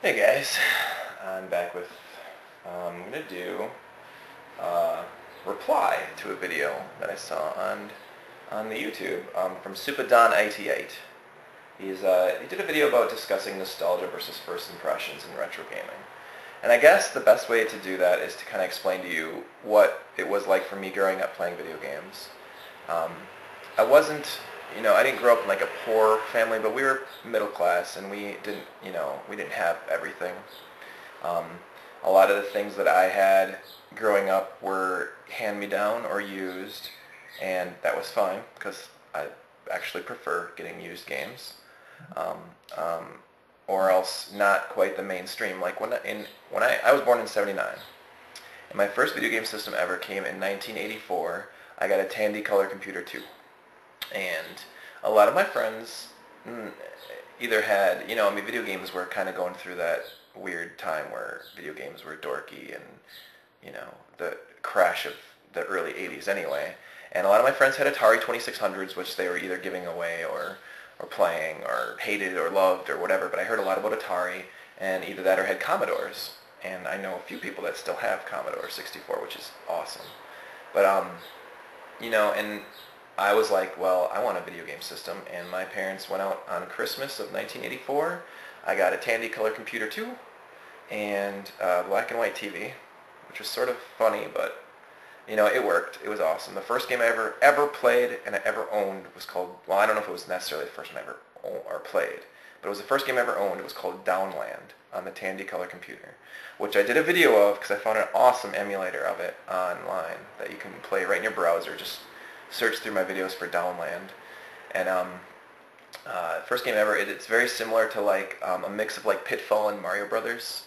Hey guys, I'm back with, I'm going to do a reply to a video that I saw on the YouTube from Supadon88. He did a video about discussing nostalgia versus first impressions in retro gaming. And I guess the best way to do that is to kind of explain to you what it was like for me growing up playing video games. Um, I wasn't, I didn't grow up in like a poor family, but we were middle class and we didn't have everything. Um, a lot of the things that I had growing up were hand-me-down or used, and that was fine because I actually prefer getting used games. Um, um, or else not quite the mainstream. Like when I was born in '79, and my first video game system ever came in 1984. I got a Tandy Color Computer 2. And a lot of my friends either had, video games were kind of going through that weird time where video games were dorky and, the crash of the early 80s anyway. And a lot of my friends had Atari 2600s, which they were either giving away or playing or hated or loved or whatever. But I heard a lot about Atari and either that or had Commodores. And I know a few people that still have Commodore 64, which is awesome. But, and I was like, well, I want a video game system, and my parents went out on Christmas of 1984. I got a Tandy Color Computer 2 and a black and white TV, which was sort of funny, but it worked. It was awesome. The first game I ever played and I ever owned was called, well, I don't know if it was necessarily the first one I ever or played, but it was the first game I ever owned. It was called Downland on the Tandy Color Computer, which I did a video of because I found an awesome emulator of it online that you can play right in your browser. Just search through my videos for Downland. And first game ever, it's very similar to like a mix of like Pitfall and Mario Brothers.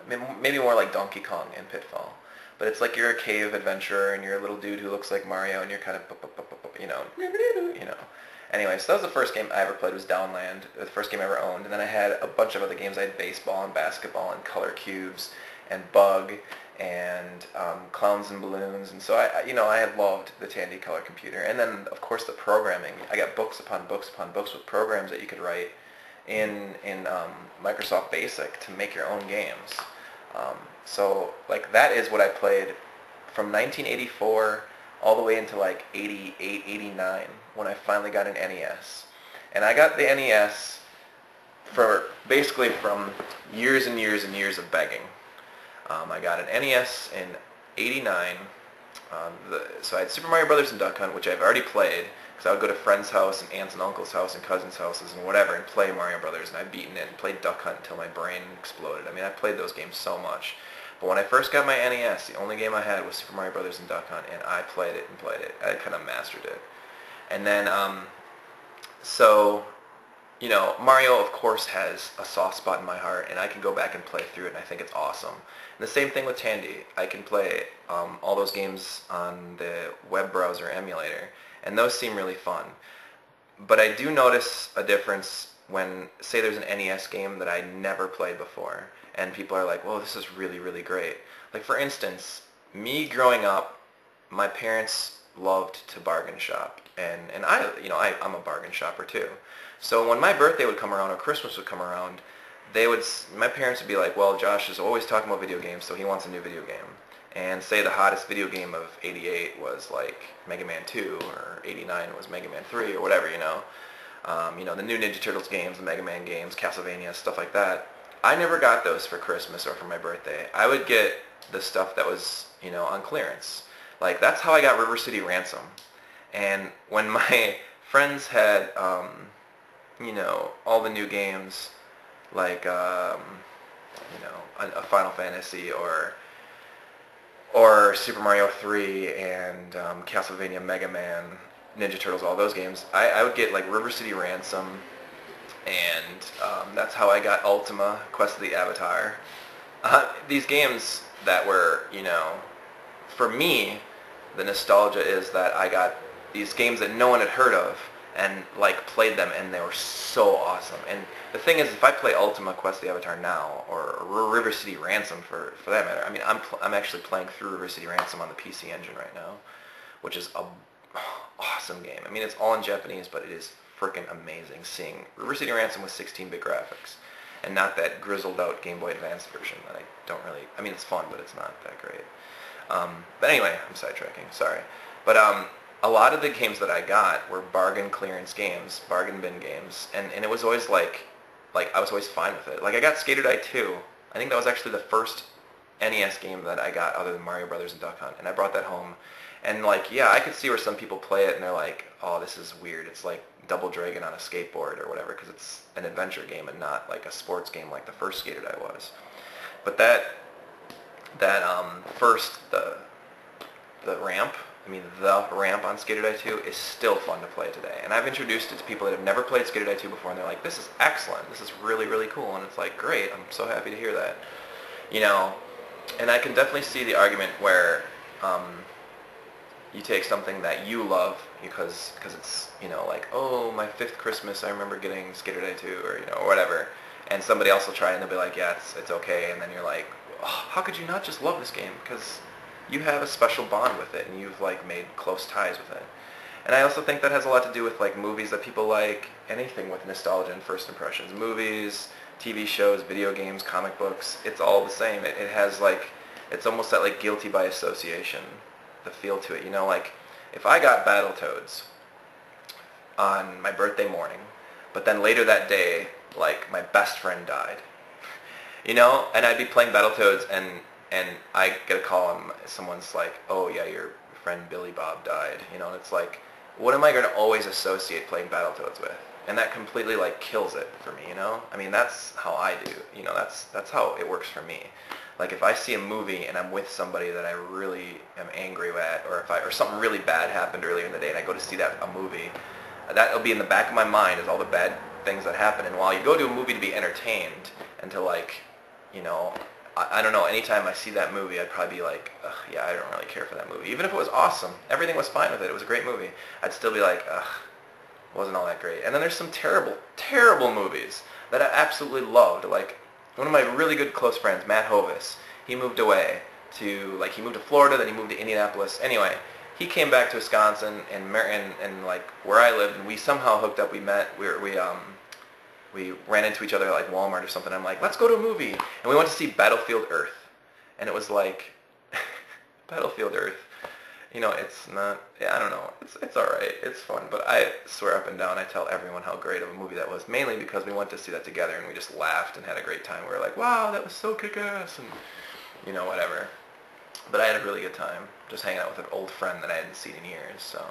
Maybe more like Donkey Kong and Pitfall. But it's like you're a cave adventurer and you're a little dude who looks like Mario and you're kind of, Anyway, so that was the first game I ever played was Downland, the first game I ever owned. And then I had a bunch of other games. I had baseball and basketball and Color Cubes and Bug and Clowns and Balloons. And so I had loved the Tandy Color Computer. And then, of course, the programming. I got books upon books upon books with programs that you could write in Microsoft Basic to make your own games. So like that is what I played from 1984 all the way into like 88, 89 when I finally got an NES. And I got the NES for basically from years and years and years of begging. I got an NES in 89. So I had Super Mario Brothers and Duck Hunt, which I've already played, because I would go to friends' house and aunts and uncles' house and cousins' houses and whatever and play Mario Brothers, and I've beaten it and played Duck Hunt until my brain exploded. I mean, I played those games so much. But when I first got my NES, the only game I had was Super Mario Brothers and Duck Hunt, and I played it and played it. I kind of mastered it. And then, so, Mario, of course, has a soft spot in my heart, and I can go back and play through it, and I think it's awesome. And the same thing with Tandy. I can play all those games on the web browser emulator, and those seem really fun. But I do notice a difference when, say there's an NES game that I never played before, and people are like, well, this is really, really great. Like, for instance, me growing up, my parents loved to bargain shop, and I'm a bargain shopper too. So when my birthday would come around or Christmas would come around, my parents would be like, well, Josh is always talking about video games, so he wants a new video game. And say the hottest video game of '88 was like Mega Man 2, or '89 was Mega Man 3, or whatever, the new Ninja Turtles games, the Mega Man games, Castlevania, stuff like that. I never got those for Christmas or for my birthday. I would get the stuff that was, on clearance. Like, that's how I got River City Ransom. And when my friends had, all the new games, like, a Final Fantasy or Super Mario 3 and Castlevania, Mega Man, Ninja Turtles, all those games, I would get, like, River City Ransom, and that's how I got Ultima, Quest of the Avatar. These games that were, for me, the nostalgia is that I got these games that no one had heard of and like played them, and they were so awesome. And the thing is, if I play Ultima Quest of the Avatar now, or River City Ransom for that matter, I mean, I'm actually playing through River City Ransom on the PC Engine right now, which is a awesome game. I mean, it's all in Japanese, but it is freaking amazing seeing River City Ransom with 16-bit graphics. and not that grizzled out Game Boy Advance version that I don't really, I mean it's fun, but it's not that great. But anyway, I'm sidetracking, sorry. But a lot of the games that I got were bargain clearance games, bargain bin games, and it was always like I was always fine with it. Like I got Skater Die 2. I think that was actually the first NES game that I got other than Mario Brothers and Duck Hunt, and I brought that home. And like, yeah, I could see where some people play it and they're like, oh, this is weird. It's like Double Dragon on a skateboard or whatever, because it's an adventure game and not like a sports game like the first Skater Die was. But that first the ramp on Skater Die 2 is still fun to play today. And I've introduced it to people that have never played Skater Die 2 before, and they're like, this is excellent. This is really, really cool. And it's like, great. I'm so happy to hear that. You know, and I can definitely see the argument where you take something that you love because it's, you know, like, oh, my 5th Christmas, I remember getting Skater Die 2, or, you know, or whatever. And somebody else will try it and they'll be like, yeah, it's okay. And then you're like, oh, how could you not just love this game? Because you have a special bond with it and you've like made close ties with it. And I also think that has a lot to do with like movies that people like, anything with nostalgia and first impressions. Movies, TV shows, video games, comic books, it's all the same. It has like, it's almost that like guilty by association, the feel to it. You know, like if I got Battletoads on my birthday morning, but then later that day, like my best friend died, you know, and I'd be playing Battletoads and I get a call and someone's like, oh yeah, your friend Billy Bob died, you know, and it's like, what am I going to always associate playing Battletoads with? And that completely like kills it for me, you know? I mean, that's how I do, you know, that's how it works for me. Like if I see a movie and I'm with somebody that I really am angry at, or something really bad happened earlier in the day and I go to see a movie, that'll be in the back of my mind as all the bad things that happen. And while you go to a movie to be entertained and to like, you know, I don't know, anytime I see that movie, I'd probably be like, ugh, yeah, I don't really care for that movie. Even if it was awesome, everything was fine with it, it was a great movie, I'd still be like, ugh, it wasn't all that great. And then there's some terrible, terrible movies that I absolutely loved. Like, one of my really good close friends, Matt Hovis, he moved away to, like, he moved to Florida, then he moved to Indianapolis. Anyway, he came back to Wisconsin and like, where I lived, and we somehow hooked up, we met, we ran into each other at like Walmart or something. I'm like, let's go to a movie. And we went to see Battlefield Earth. And it was like, Battlefield Earth, you know, it's not, yeah, I don't know. It's all right. It's fun. But I swear up and down, I tell everyone how great of a movie that was, mainly because we went to see that together and we just laughed and had a great time. We were like, wow, that was so kick-ass, and, you know, whatever. But I had a really good time just hanging out with an old friend that I hadn't seen in years. So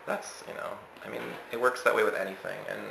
that's, you know, I mean, it works that way with anything. And